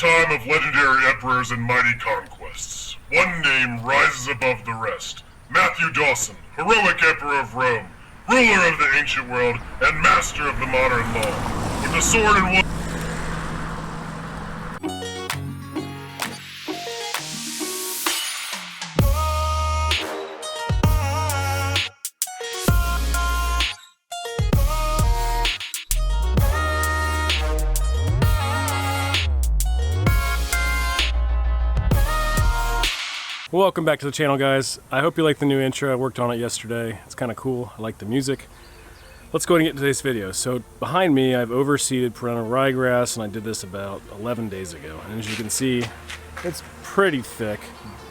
time of legendary emperors and mighty conquests. One name rises above the rest. Matthew Dawson, heroic emperor of Rome, ruler of the ancient world, and master of the modern law. With a sword in one... Welcome back to the channel, guys. I hope you like the new intro. I worked on it yesterday. It's kind of cool. I like the music. Let's go ahead and get into today's video. So behind me, I've overseeded perennial ryegrass, and I did this about 11 days ago. And as you can see, it's pretty thick,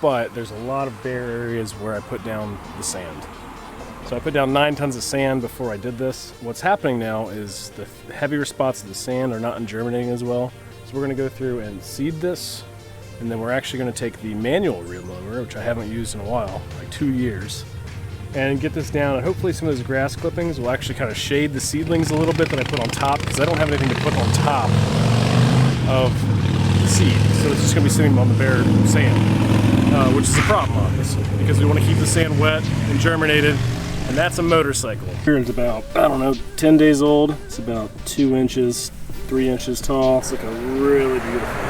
but there's a lot of bare areas where I put down the sand. So I put down 9 tons of sand before I did this. What's happening now is the heavier spots of the sand are not germinating as well. So we're gonna go through and seed this. And then we're actually going to take the manual reel mower, which I haven't used in a while, like 2 years, and get this down. And hopefully some of those grass clippings will actually kind of shade the seedlings a little bit that I put on top, because I don't have anything to put on top of the seed. So it's just going to be sitting on the bare sand, which is a problem, obviously, because we want to keep the sand wet and germinated, and that's a motorcycle. Here it's about, I don't know, 10 days old. It's about 2 inches, 3 inches tall. It's looking really beautiful.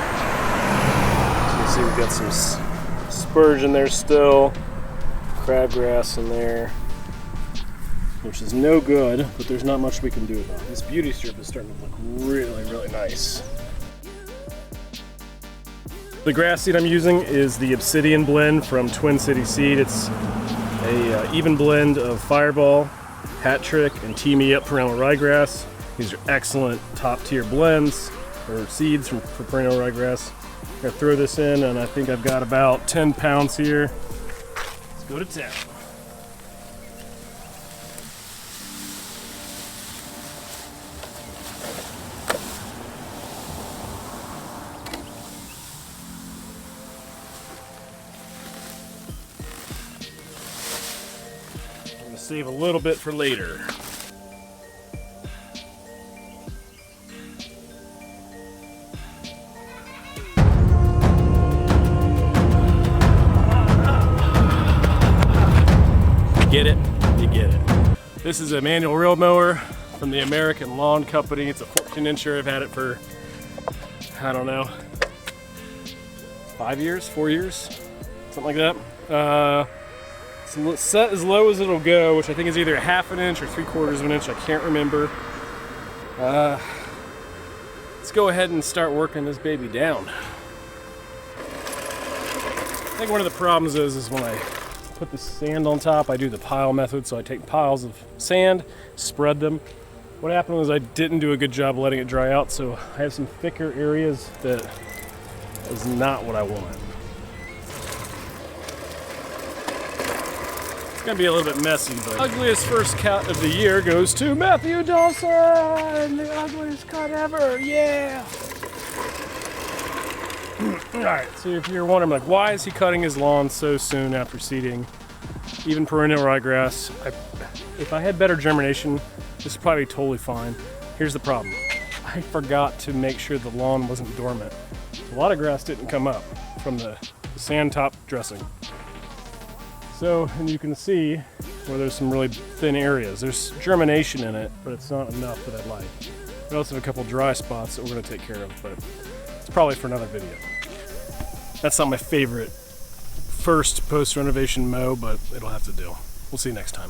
See, we've got some spurge in there still, crabgrass in there, which is no good, but there's not much we can do about it. This beauty strip is starting to look really, really nice. The grass seed I'm using is the Obsidian blend from Twin City Seed. It's a even blend of Fireball, Hat Trick, and Tee Me Up perennial ryegrass. These are excellent top-tier blends or seeds for perennial ryegrass. I'm gonna throw this in, and I think I've got about 10 pounds here. Let's go to town. I'm gonna save a little bit for later. Get it? You get it. This is a manual reel mower from the American Lawn Company. It's a 14-incher. I've had it for, I don't know, 5 years, 4 years, something like that. It's set as low as it'll go, which I think is either a 1/2 inch or 3/4 inch. I can't remember. Let's go ahead and start working this baby down. I think one of the problems is when I put the sand on top, I do the pile method, so I take piles of sand, spread them. What happened was I didn't do a good job letting it dry out, so I have some thicker areas that is not what I want. It's gonna be a little bit messy, but ugliest first cut of the year goes to Matthew Dawson, the ugliest cut ever, yeah! Alright, so if you're wondering, like, why is he cutting his lawn so soon after seeding even perennial ryegrass? If I had better germination, this would probably be totally fine. Here's the problem. I forgot to make sure the lawn wasn't dormant. A lot of grass didn't come up from the sand top dressing. So, and you can see where there's some really thin areas. There's germination in it, but it's not enough that I like. We also have a couple dry spots that we're going to take care of, but it's probably for another video. That's not my favorite first post-renovation mow, but it'll have to do. We'll see you next time.